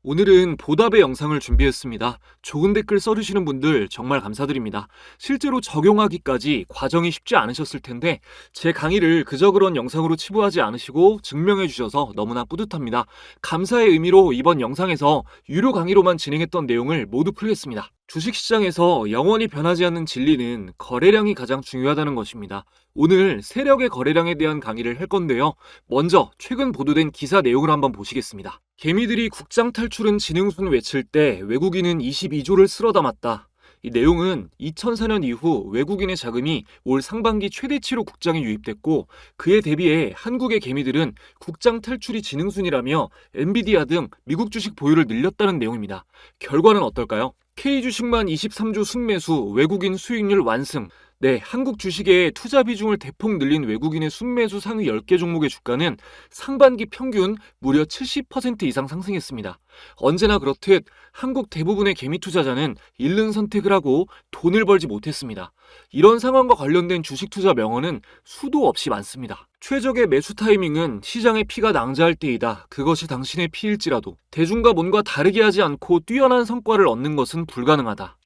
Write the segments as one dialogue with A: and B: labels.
A: 오늘은 보답의 영상을 준비했습니다. 좋은 댓글 써주시는 분들 정말 감사드립니다. 실제로 적용하기까지 과정이 쉽지 않으셨을 텐데 제 강의를 그저 그런 영상으로 치부하지 않으시고 증명해 주셔서 너무나 뿌듯합니다. 감사의 의미로 이번 영상에서 유료 강의로만 진행했던 내용을 모두 풀겠습니다. 주식시장에서 영원히 변하지 않는 진리는 거래량이 가장 중요하다는 것입니다. 오늘 세력의 거래량에 대한 강의를 할 건데요. 먼저 최근 보도된 기사 내용을 한번 보시겠습니다. 개미들이 국장 탈출은 지능순 외칠 때 외국인은 22조를 쓸어 담았다. 이 내용은 2004년 이후 외국인의 자금이 올 상반기 최대치로 국장에 유입됐고 그에 대비해 한국의 개미들은 국장 탈출이 지능순이라며 엔비디아 등 미국 주식 보유를 늘렸다는 내용입니다. 결과는 어떨까요? K주식만 23조 순매수, 외국인 수익률 완승. 네, 한국 주식의 투자 비중을 대폭 늘린 외국인의 순매수 상위 10개 종목의 주가는 상반기 평균 무려 70% 이상 상승했습니다. 언제나 그렇듯 한국 대부분의 개미 투자자는 잃는 선택을 하고 돈을 벌지 못했습니다. 이런 상황과 관련된 주식 투자 명언은 수도 없이 많습니다. 최적의 매수 타이밍은 시장의 피가 낭자할 때이다. 그것이 당신의 피일지라도 대중과 뭔가 다르게 하지 않고 뛰어난 성과를 얻는 것은 불가능하다.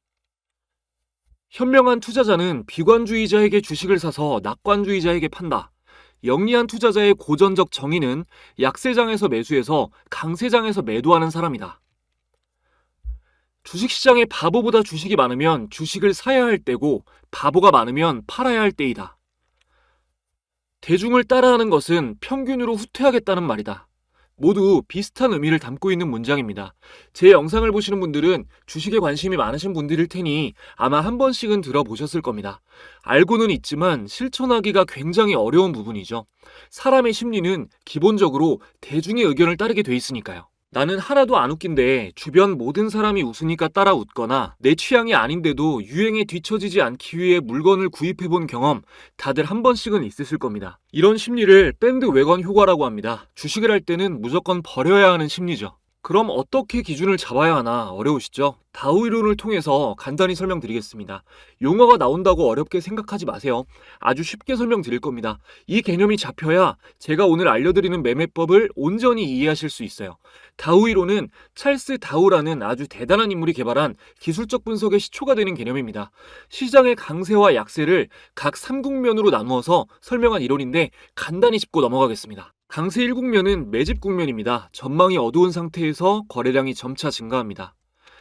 A: 현명한 투자자는 비관주의자에게 주식을 사서 낙관주의자에게 판다. 영리한 투자자의 고전적 정의는 약세장에서 매수해서 강세장에서 매도하는 사람이다. 주식시장에 바보보다 주식이 많으면 주식을 사야 할 때고 바보가 많으면 팔아야 할 때이다. 대중을 따라하는 것은 평균으로 후퇴하겠다는 말이다. 모두 비슷한 의미를 담고 있는 문장입니다. 제 영상을 보시는 분들은 주식에 관심이 많으신 분들일 테니 아마 한 번씩은 들어보셨을 겁니다. 알고는 있지만 실천하기가 굉장히 어려운 부분이죠. 사람의 심리는 기본적으로 대중의 의견을 따르게 돼 있으니까요. 나는 하나도 안 웃긴데 주변 모든 사람이 웃으니까 따라 웃거나 내 취향이 아닌데도 유행에 뒤처지지 않기 위해 물건을 구입해본 경험 다들 한 번씩은 있으실 겁니다. 이런 심리를 밴드웨건 효과라고 합니다. 주식을 할 때는 무조건 버려야 하는 심리죠. 그럼 어떻게 기준을 잡아야 하나 어려우시죠? 다우 이론을 통해서 간단히 설명드리겠습니다. 용어가 나온다고 어렵게 생각하지 마세요. 아주 쉽게 설명드릴 겁니다. 이 개념이 잡혀야 제가 오늘 알려드리는 매매법을 온전히 이해하실 수 있어요. 다우 이론은 찰스 다우라는 아주 대단한 인물이 개발한 기술적 분석의 시초가 되는 개념입니다. 시장의 강세와 약세를 각 3국면으로 나누어서 설명한 이론인데 간단히 짚고 넘어가겠습니다. 강세 1국면은 매집 국면입니다. 전망이 어두운 상태에서 거래량이 점차 증가합니다.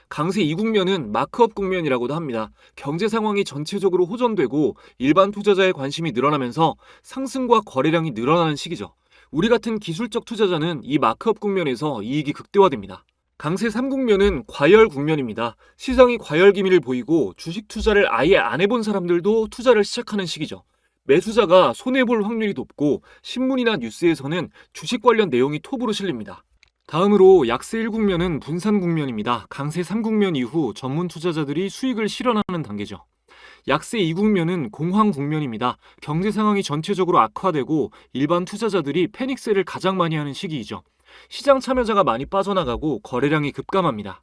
A: 강세 2국면은 마크업 국면이라고도 합니다. 경제 상황이 전체적으로 호전되고 일반 투자자의 관심이 늘어나면서 상승과 거래량이 늘어나는 시기죠. 우리 같은 기술적 투자자는 이 마크업 국면에서 이익이 극대화됩니다. 강세 3국면은 과열 국면입니다. 시장이 과열 기미를 보이고 주식 투자를 아예 안 해본 사람들도 투자를 시작하는 시기죠. 매수자가 손해볼 확률이 높고 신문이나 뉴스에서는 주식 관련 내용이 톱으로 실립니다. 다음으로 약세 1국면은 분산 국면입니다. 강세 3국면 이후 전문 투자자들이 수익을 실현하는 단계죠. 약세 2국면은 공황 국면입니다. 경제 상황이 전체적으로 악화되고 일반 투자자들이 패닉셀을 가장 많이 하는 시기이죠. 시장 참여자가 많이 빠져나가고 거래량이 급감합니다.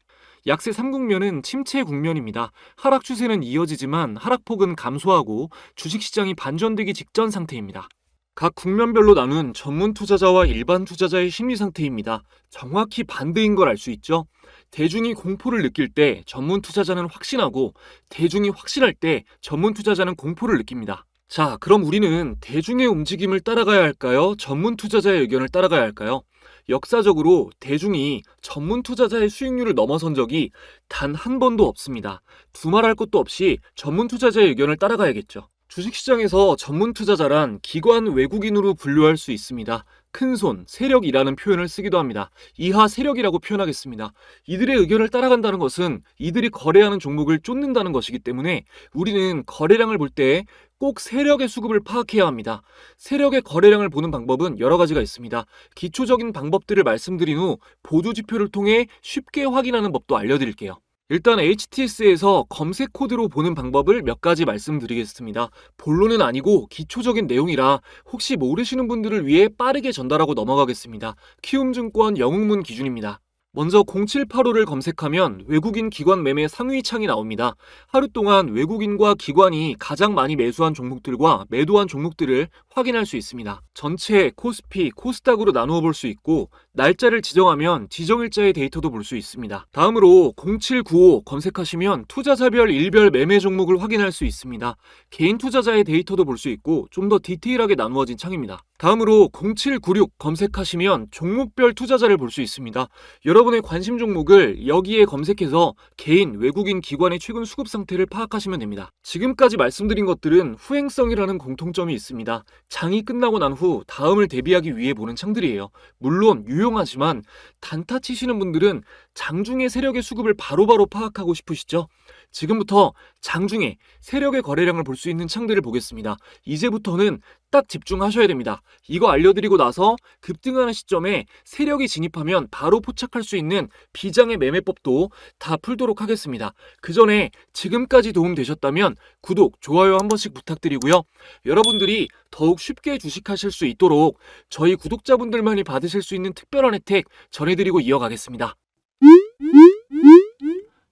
A: 약세 3국면은 침체 국면입니다. 하락 추세는 이어지지만 하락폭은 감소하고 주식시장이 반전되기 직전 상태입니다. 각 국면별로 나눈 전문 투자자와 일반 투자자의 심리 상태입니다. 정확히 반대인 걸 알 수 있죠? 대중이 공포를 느낄 때 전문 투자자는 확신하고 대중이 확신할 때 전문 투자자는 공포를 느낍니다. 자, 그럼 우리는 대중의 움직임을 따라가야 할까요? 전문 투자자의 의견을 따라가야 할까요? 역사적으로 대중이 전문 투자자의 수익률을 넘어선 적이 단 한 번도 없습니다. 두말할 것도 없이 전문 투자자의 의견을 따라가야겠죠. 주식시장에서 전문 투자자란 기관 외국인으로 분류할 수 있습니다. 큰손, 세력이라는 표현을 쓰기도 합니다. 이하 세력이라고 표현하겠습니다. 이들의 의견을 따라간다는 것은 이들이 거래하는 종목을 쫓는다는 것이기 때문에 우리는 거래량을 볼 때 꼭 세력의 수급을 파악해야 합니다. 세력의 거래량을 보는 방법은 여러 가지가 있습니다. 기초적인 방법들을 말씀드린 후 보조지표를 통해 쉽게 확인하는 법도 알려드릴게요. 일단 HTS에서 검색 코드로 보는 방법을 몇 가지 말씀드리겠습니다. 본론은 아니고 기초적인 내용이라 혹시 모르시는 분들을 위해 빠르게 전달하고 넘어가겠습니다. 키움증권 영웅문 기준입니다. 먼저 0785를 검색하면 외국인 기관 매매 상위 창이 나옵니다. 하루 동안 외국인과 기관이 가장 많이 매수한 종목들과 매도한 종목들을 확인할 수 있습니다. 전체, 코스피, 코스닥으로 나누어 볼 수 있고 날짜를 지정하면 지정일자의 데이터도 볼 수 있습니다. 다음으로 0795 검색하시면 투자자별 일별 매매 종목을 확인할 수 있습니다. 개인 투자자의 데이터도 볼 수 있고 좀 더 디테일하게 나누어진 창입니다. 다음으로 0796 검색하시면 종목별 투자자를 볼 수 있습니다. 여러분의 관심 종목을 여기에 검색해서 개인, 외국인, 기관의 최근 수급 상태를 파악하시면 됩니다. 지금까지 말씀드린 것들은 후행성이라는 공통점이 있습니다. 장이 끝나고 난 후 다음을 대비하기 위해 보는 창들이에요. 물론 유용하지만 단타 치시는 분들은 장중의 세력의 수급을 바로바로 파악하고 싶으시죠? 지금부터 장중에 세력의 거래량을 볼 수 있는 창들을 보겠습니다. 이제부터는 딱 집중하셔야 됩니다. 이거 알려드리고 나서 급등하는 시점에 세력이 진입하면 바로 포착할 수 있는 비장의 매매법도 다 풀도록 하겠습니다. 그 전에 지금까지 도움되셨다면 구독, 좋아요 한 번씩 부탁드리고요. 여러분들이 더욱 쉽게 주식하실 수 있도록 저희 구독자분들만이 받으실 수 있는 특별한 혜택 전해드리고 이어가겠습니다.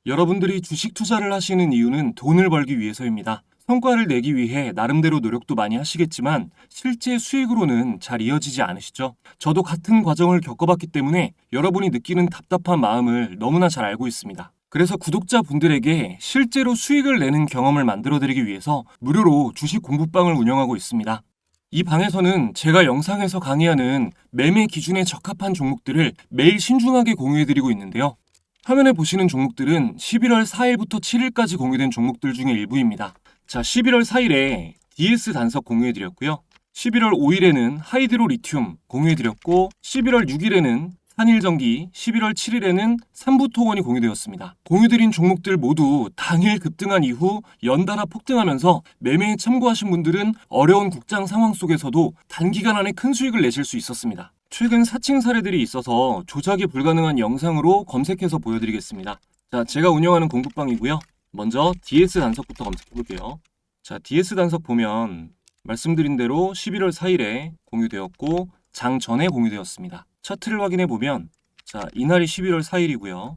B: 여러분들이 주식 투자를 하시는 이유는 돈을 벌기 위해서입니다. 성과를 내기 위해 나름대로 노력도 많이 하시겠지만 실제 수익으로는 잘 이어지지 않으시죠? 저도 같은 과정을 겪어봤기 때문에 여러분이 느끼는 답답한 마음을 너무나 잘 알고 있습니다. 그래서 구독자분들에게 실제로 수익을 내는 경험을 만들어드리기 위해서 무료로 주식 공부방을 운영하고 있습니다. 이 방에서는 제가 영상에서 강의하는 매매 기준에 적합한 종목들을 매일 신중하게 공유해드리고 있는데요. 화면에 보시는 종목들은 11월 4일부터 7일까지 공유된 종목들 중에 일부입니다. 자, 11월 4일에 DS 단석 공유해드렸고요. 11월 5일에는 하이드로 리튬 공유해드렸고 11월 6일에는 한일전기, 11월 7일에는 삼부토건이 공유되었습니다. 공유드린 종목들 모두 당일 급등한 이후 연달아 폭등하면서 매매에 참고하신 분들은 어려운 국장 상황 속에서도 단기간 안에 큰 수익을 내실 수 있었습니다. 최근 사칭 사례들이 있어서 조작이 불가능한 영상으로 검색해서 보여드리겠습니다. 자, 제가 운영하는 공부방이고요. 먼저 DS 단석부터 검색해볼게요. 자, DS 단석 보면 말씀드린 대로 11월 4일에 공유되었고 장 전에 공유되었습니다. 차트를 확인해보면 자, 이날이 11월 4일이고요.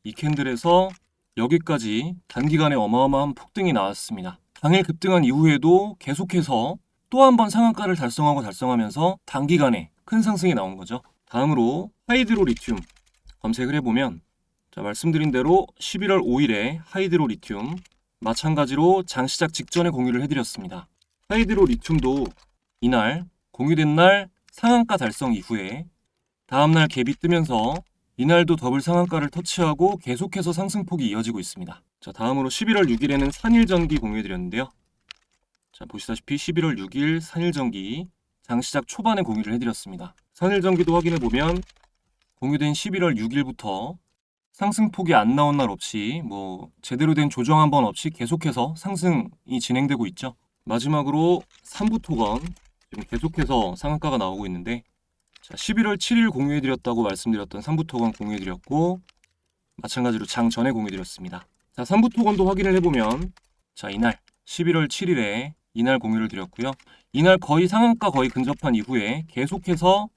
B: 이 캔들에서 여기까지 단기간에 어마어마한 폭등이 나왔습니다. 당일 급등한 이후에도 계속해서 또 한 번 상한가를 달성하면서 단기간에 큰 상승이 나온 거죠. 다음으로 하이드로 리튬 검색을 해보면 자, 말씀드린 대로 11월 5일에 하이드로 리튬 마찬가지로 장 시작 직전에 공유를 해드렸습니다. 하이드로 리튬도 이날 공유된 날 상한가 달성 이후에 다음날 갭이 뜨면서 이날도 더블 상한가를 터치하고 계속해서 상승폭이 이어지고 있습니다. 자, 다음으로 11월 6일에는 산일전기 공유해드렸는데요. 자, 보시다시피 11월 6일 산일전기 장시작 초반에 공유를 해드렸습니다. 산일전기도 확인해보면 공유된 11월 6일부터 상승폭이 안 나온 날 없이 제대로 된 조정 한 번 없이 계속해서 상승이 진행되고 있죠. 마지막으로 삼부토건 지금 계속해서 상한가가 나오고 있는데 자, 11월 7일 공유해드렸다고 말씀드렸던 삼부토건 공유해드렸고 마찬가지로 장 전에 공유해드렸습니다. 자, 삼부토건도 확인을 해보면 자, 이날 11월 7일에 이날 공유를 드렸고요. 이날 거의 상한가 거의 근접한 이후에 계속해서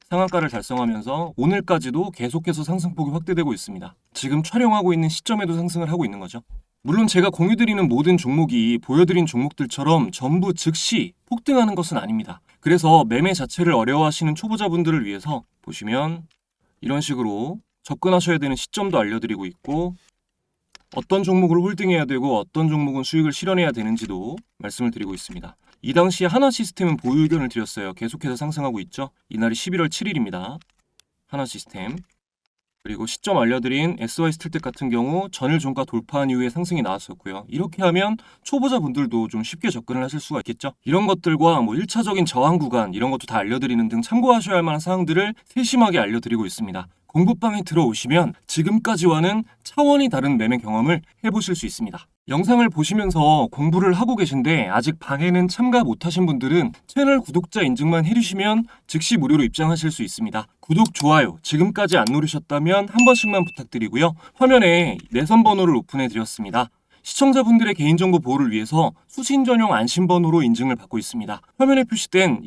B: 상한가를 달성하면서 오늘까지도 계속해서 상승폭이 확대되고 있습니다. 지금 촬영하고 있는 시점에도 상승을 하고 있는 거죠. 물론 제가 공유드리는 모든 종목이 보여드린 종목들처럼 전부 즉시 폭등하는 것은 아닙니다. 그래서 매매 자체를 어려워하시는 초보자분들을 위해서 보시면 이런 식으로 접근하셔야 되는 시점도 알려드리고 있고 어떤 종목을 홀딩해야 되고 어떤 종목은 수익을 실현해야 되는지도 말씀을 드리고 있습니다. 이 당시에 하나시스템은 보유 의견을 드렸어요. 계속해서 상승하고 있죠. 이날이 11월 7일입니다. 하나시스템. 그리고 시점 알려드린 SY스틸텍 같은 경우 전일 종가 돌파한 이후에 상승이 나왔었고요. 이렇게 하면 초보자분들도 좀 쉽게 접근을 하실 수가 있겠죠. 이런 것들과 1차적인 저항 구간 이런 것도 다 알려드리는 등 참고하셔야 할 만한 사항들을 세심하게 알려드리고 있습니다. 공부방에 들어오시면 지금까지와는 차원이 다른 매매 경험을 해보실 수 있습니다. 영상을 보시면서 공부를 하고 계신데 아직 방에는 참가 못하신 분들은 채널 구독자 인증만 해주시면 즉시 무료로 입장하실 수 있습니다. 구독, 좋아요 지금까지 안 누르셨다면 한 번씩만 부탁드리고요. 화면에 내선 번호를 오픈해 드렸습니다. 시청자분들의 개인정보 보호를 위해서 수신 전용 안심번호로 인증을 받고 있습니다. 화면에 표시된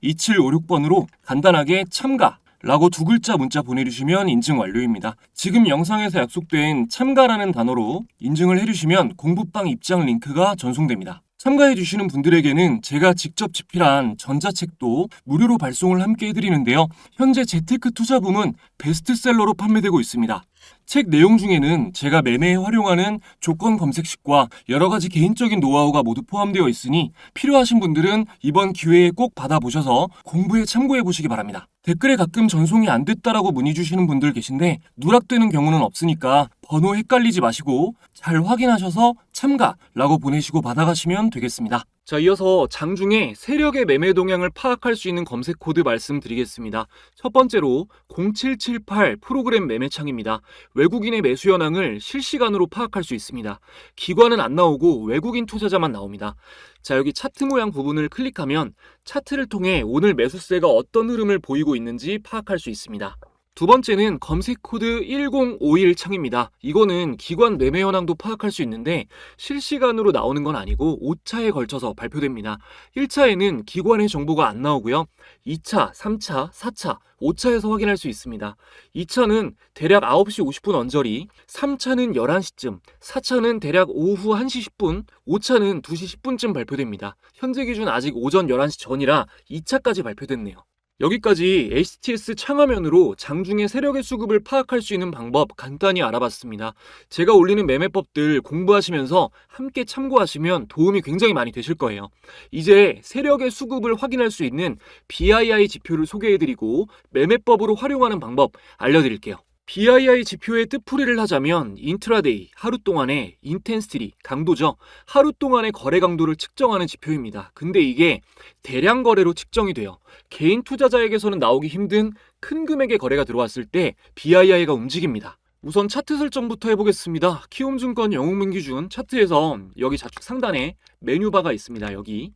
B: 1688-2756번으로 간단하게 참가 라고 두 글자 문자 보내주시면 인증 완료입니다. 지금 영상에서 약속된 참가라는 단어로 인증을 해주시면 공부방 입장 링크가 전송됩니다. 참가해주시는 분들에게는 제가 직접 집필한 전자책도 무료로 발송을 함께 해드리는데요. 현재 재테크 투자붐은 베스트셀러로 판매되고 있습니다. 책 내용 중에는 제가 매매에 활용하는 조건 검색식과 여러 가지 개인적인 노하우가 모두 포함되어 있으니 필요하신 분들은 이번 기회에 꼭 받아보셔서 공부에 참고해 보시기 바랍니다. 댓글에 가끔 전송이 안 됐다라고 문의 주시는 분들 계신데 누락되는 경우는 없으니까 번호 헷갈리지 마시고 잘 확인하셔서 참가라고 보내시고 받아가시면 되겠습니다.
A: 자, 이어서 장중에 세력의 매매 동향을 파악할 수 있는 검색 코드 말씀드리겠습니다. 첫 번째로 0778 프로그램 매매창입니다. 외국인의 매수 현황을 실시간으로 파악할 수 있습니다. 기관은 안 나오고 외국인 투자자만 나옵니다. 자, 여기 차트 모양 부분을 클릭하면 차트를 통해 오늘 매수세가 어떤 흐름을 보이고 있는지 파악할 수 있습니다. 두 번째는 검색 코드 1051 창입니다. 이거는 기관 매매 현황도 파악할 수 있는데 실시간으로 나오는 건 아니고 5차에 걸쳐서 발표됩니다. 1차에는 기관의 정보가 안 나오고요. 2차, 3차, 4차, 5차에서 확인할 수 있습니다. 2차는 대략 9시 50분 언저리, 3차는 11시쯤, 4차는 대략 오후 1시 10분, 5차는 2시 10분쯤 발표됩니다. 현재 기준 아직 오전 11시 전이라 2차까지 발표됐네요. 여기까지 HTS 창화면으로 장중에 세력의 수급을 파악할 수 있는 방법 간단히 알아봤습니다. 제가 올리는 매매법들 공부하시면서 함께 참고하시면 도움이 굉장히 많이 되실 거예요. 이제 세력의 수급을 확인할 수 있는 BII 지표를 소개해드리고 매매법으로 활용하는 방법 알려드릴게요. BII 지표의 뜻풀이를 하자면 인트라데이, 하루 동안의 인텐시티, 강도죠. 하루 동안의 거래 강도를 측정하는 지표입니다. 근데 이게 대량 거래로 측정이 돼요. 개인 투자자에게서는 나오기 힘든 큰 금액의 거래가 들어왔을 때 BII가 움직입니다. 우선 차트 설정부터 해보겠습니다. 키움증권 영웅민 기준 차트에서 여기 좌측 상단에 메뉴바가 있습니다. 여기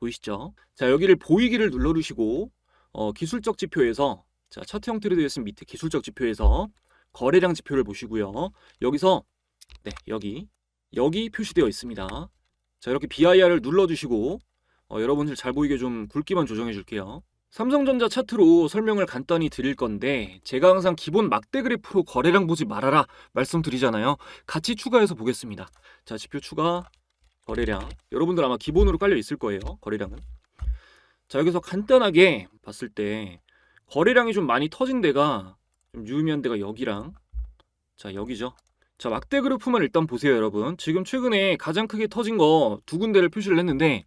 A: 보이시죠? 자, 여기를 보이기를 눌러주시고 기술적 지표에서 자, 차트 형태로 되어 있으면 밑에 기술적 지표에서 거래량 지표를 보시고요. 여기서 여기 표시되어 있습니다. 자, 이렇게 BIR을 눌러주시고 여러분들 잘 보이게 좀 굵기만 조정해 줄게요. 삼성전자 차트로 설명을 간단히 드릴 건데 제가 항상 기본 막대 그래프로 거래량 보지 말아라 말씀드리잖아요. 같이 추가해서 보겠습니다. 자, 지표 추가, 거래량. 여러분들 아마 기본으로 깔려 있을 거예요. 거래량은. 자, 여기서 간단하게 봤을 때 거래량이 좀 많이 터진 데가 좀 유의미한 데가 여기랑 자, 여기죠. 자, 막대 그래프만 일단 보세요, 여러분. 지금 최근에 가장 크게 터진 거 두 군데를 표시를 했는데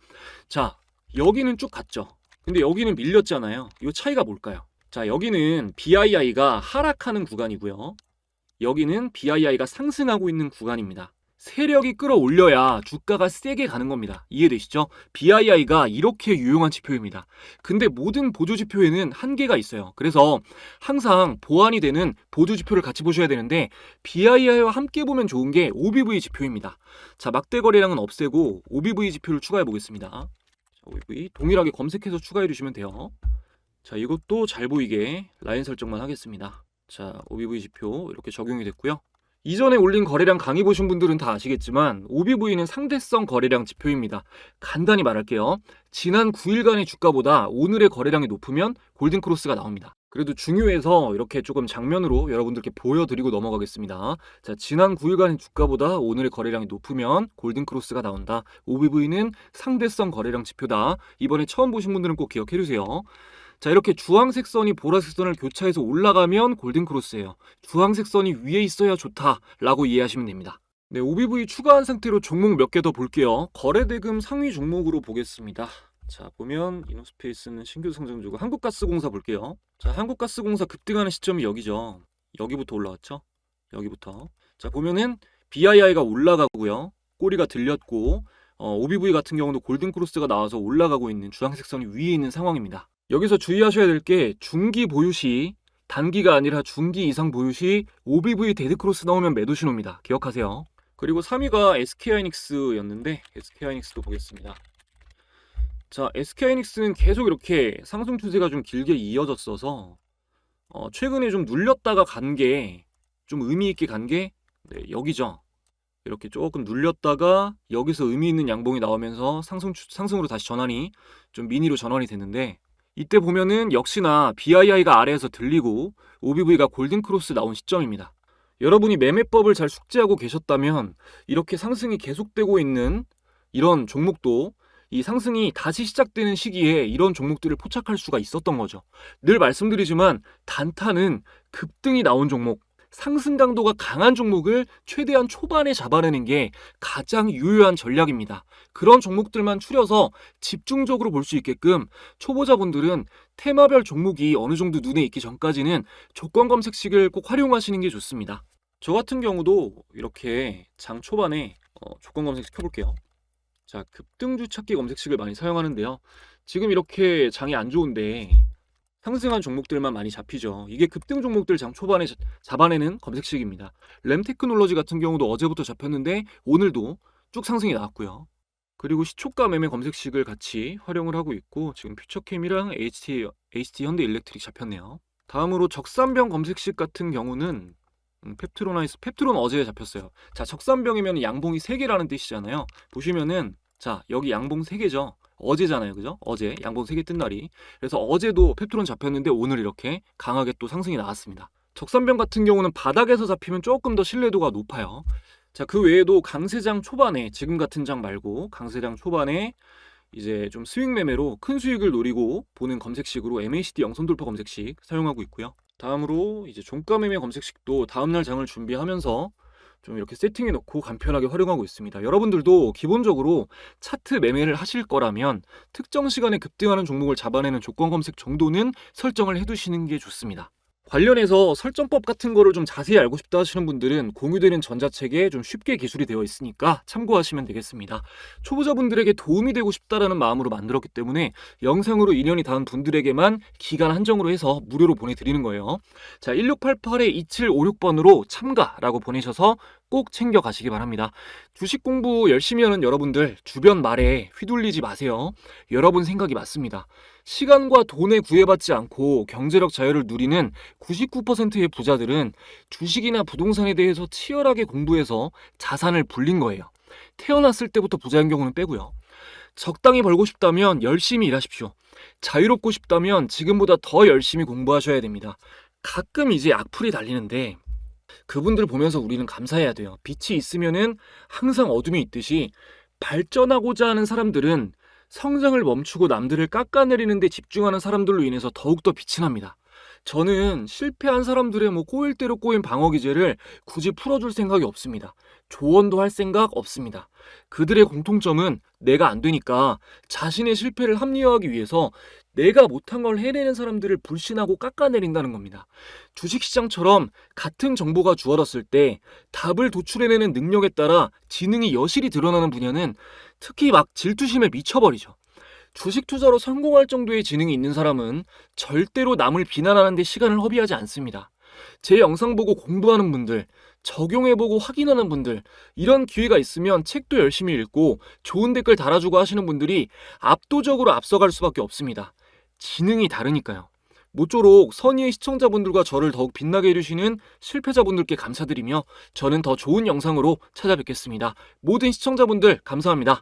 A: 자, 여기는 쭉 갔죠. 근데 여기는 밀렸잖아요. 이 차이가 뭘까요? 자, 여기는 BII가 하락하는 구간이고요. 여기는 BII가 상승하고 있는 구간입니다. 세력이 끌어올려야 주가가 세게 가는 겁니다. 이해되시죠? BII가 이렇게 유용한 지표입니다. 근데 모든 보조지표에는 한계가 있어요. 그래서 항상 보완이 되는 보조지표를 같이 보셔야 되는데 BII와 함께 보면 좋은 게 OBV 지표입니다. 자, 막대 거래량은 없애고 OBV 지표를 추가해 보겠습니다. 자, OBV 동일하게 검색해서 추가해 주시면 돼요. 자, 이것도 잘 보이게 라인 설정만 하겠습니다. 자, OBV 지표 이렇게 적용이 됐고요. 이전에 올린 거래량 강의 보신 분들은 다 아시겠지만 OBV는 상대성 거래량 지표입니다. 간단히 말할게요. 지난 9일간의 주가보다 오늘의 거래량이 높으면 골든크로스가 나옵니다. 그래도 중요해서 이렇게 조금 장면으로 여러분들께 보여드리고 넘어가겠습니다. 자, 지난 9일간의 주가보다 오늘의 거래량이 높으면 골든크로스가 나온다. OBV는 상대성 거래량 지표다. 이번에 처음 보신 분들은 꼭 기억해주세요. 자, 이렇게 주황색 선이 보라색 선을 교차해서 올라가면 골든크로스예요. 주황색 선이 위에 있어야 좋다라고 이해하시면 됩니다. 네, OBV 추가한 상태로 종목 몇 개 더 볼게요. 거래대금 상위 종목으로 보겠습니다. 자, 보면 이노스페이스는 신규 상장주고 한국가스공사 볼게요. 자, 한국가스공사 급등하는 시점이 여기죠. 여기부터 올라왔죠. 여기부터. 자, 보면은 BII가 올라가고요. 꼬리가 들렸고 OBV 같은 경우도 골든크로스가 나와서 올라가고 있는 주황색 선이 위에 있는 상황입니다. 여기서 주의하셔야 될 게 중기 보유 시, 단기가 아니라 중기 이상 보유 시 OBV 데드크로스 나오면 매도 신호입니다. 기억하세요. 그리고 3위가 SK하이닉스였는데 SK하이닉스도 보겠습니다. 자, SK하이닉스는 계속 이렇게 상승 추세가 좀 길게 이어졌어서 최근에 좀 눌렸다가 간 게 좀 의미 있게 간 게 여기죠. 이렇게 조금 눌렸다가 여기서 의미 있는 양봉이 나오면서 상승으로 다시 전환이 좀 미니로 전환이 됐는데 이때 보면은 역시나 BII가 아래에서 들리고 OBV가 골든크로스 나온 시점입니다. 여러분이 매매법을 잘 숙지하고 계셨다면 이렇게 상승이 계속되고 있는 이런 종목도 이 상승이 다시 시작되는 시기에 이런 종목들을 포착할 수가 있었던 거죠. 늘 말씀드리지만 단타는 급등이 나온 종목, 상승 강도가 강한 종목을 최대한 초반에 잡아내는 게 가장 유효한 전략입니다. 그런 종목들만 추려서 집중적으로 볼 수 있게끔 초보자분들은 테마별 종목이 어느 정도 눈에 익기 전까지는 조건 검색식을 꼭 활용하시는 게 좋습니다. 저 같은 경우도 이렇게 장 초반에 조건 검색식 켜볼게요. 자, 급등주 찾기 검색식을 많이 사용하는데요. 지금 이렇게 장이 안 좋은데 상승한 종목들만 많이 잡히죠. 이게 급등 종목들 장 초반에 잡아내는 검색식입니다. 램테크놀로지 같은 경우도 어제부터 잡혔는데 오늘도 쭉 상승이 나왔고요. 그리고 시초가 매매 검색식을 같이 활용을 하고 있고 지금 퓨처캠이랑 HT 현대일렉트릭 잡혔네요. 다음으로 적산병 검색식 같은 경우는 펩트론 어제 잡혔어요. 자, 적산병이면 양봉이 3개라는 뜻이잖아요. 보시면은 자, 여기 양봉 3개죠. 어제잖아요. 그죠? 어제 양봉 3개 뜬 날이. 그래서 어제도 펩트론 잡혔는데 오늘 이렇게 강하게 또 상승이 나왔습니다. 적산병 같은 경우는 바닥에서 잡히면 조금 더 신뢰도가 높아요. 자, 그 외에도 강세장 초반에 지금 같은 장 말고 강세장 초반에 이제 좀 스윙 매매로 큰 수익을 노리고 보는 검색식으로 MACD 영선 돌파 검색식 사용하고 있고요. 다음으로 이제 종가 매매 검색식도 다음날 장을 준비하면서 좀 이렇게 세팅해 놓고 간편하게 활용하고 있습니다. 여러분들도 기본적으로 차트 매매를 하실 거라면 특정 시간에 급등하는 종목을 잡아내는 조건 검색 정도는 설정을 해두시는 게 좋습니다. 관련해서 설정법 같은 거를 좀 자세히 알고 싶다 하시는 분들은 공유되는 전자책에 좀 쉽게 기술이 되어 있으니까 참고하시면 되겠습니다. 초보자분들에게 도움이 되고 싶다라는 마음으로 만들었기 때문에 영상으로 인연이 닿은 분들에게만 기간 한정으로 해서 무료로 보내드리는 거예요. 자, 1688-2756번으로 참가라고 보내셔서 꼭 챙겨 가시기 바랍니다. 주식 공부 열심히 하는 여러분들 주변 말에 휘둘리지 마세요. 여러분 생각이 맞습니다. 시간과 돈에 구애받지 않고 경제력 자유를 누리는 99%의 부자들은 주식이나 부동산에 대해서 치열하게 공부해서 자산을 불린 거예요. 태어났을 때부터 부자인 경우는 빼고요. 적당히 벌고 싶다면 열심히 일하십시오. 자유롭고 싶다면 지금보다 더 열심히 공부하셔야 됩니다. 가끔 이제 악플이 달리는데 그분들 보면서 우리는 감사해야 돼요. 빛이 있으면은 항상 어둠이 있듯이 발전하고자 하는 사람들은 성장을 멈추고 남들을 깎아내리는 데 집중하는 사람들로 인해서 더욱더 빛이 납니다. 저는 실패한 사람들의 꼬일 대로 꼬인 방어 기제를 굳이 풀어줄 생각이 없습니다. 조언도 할 생각 없습니다. 그들의 공통점은 내가 안 되니까 자신의 실패를 합리화하기 위해서 내가 못한 걸 해내는 사람들을 불신하고 깎아내린다는 겁니다. 주식시장처럼 같은 정보가 주어졌을 때 답을 도출해내는 능력에 따라 지능이 여실히 드러나는 분야는 특히 막 질투심에 미쳐버리죠. 주식 투자로 성공할 정도의 지능이 있는 사람은 절대로 남을 비난하는 데 시간을 허비하지 않습니다. 제 영상 보고 공부하는 분들, 적용해보고 확인하는 분들, 이런 기회가 있으면 책도 열심히 읽고 좋은 댓글 달아주고 하시는 분들이 압도적으로 앞서갈 수밖에 없습니다. 지능이 다르니까요. 모쪼록 선의의 시청자분들과 저를 더욱 빛나게 해주시는 실패자분들께 감사드리며 저는 더 좋은 영상으로 찾아뵙겠습니다. 모든 시청자분들 감사합니다.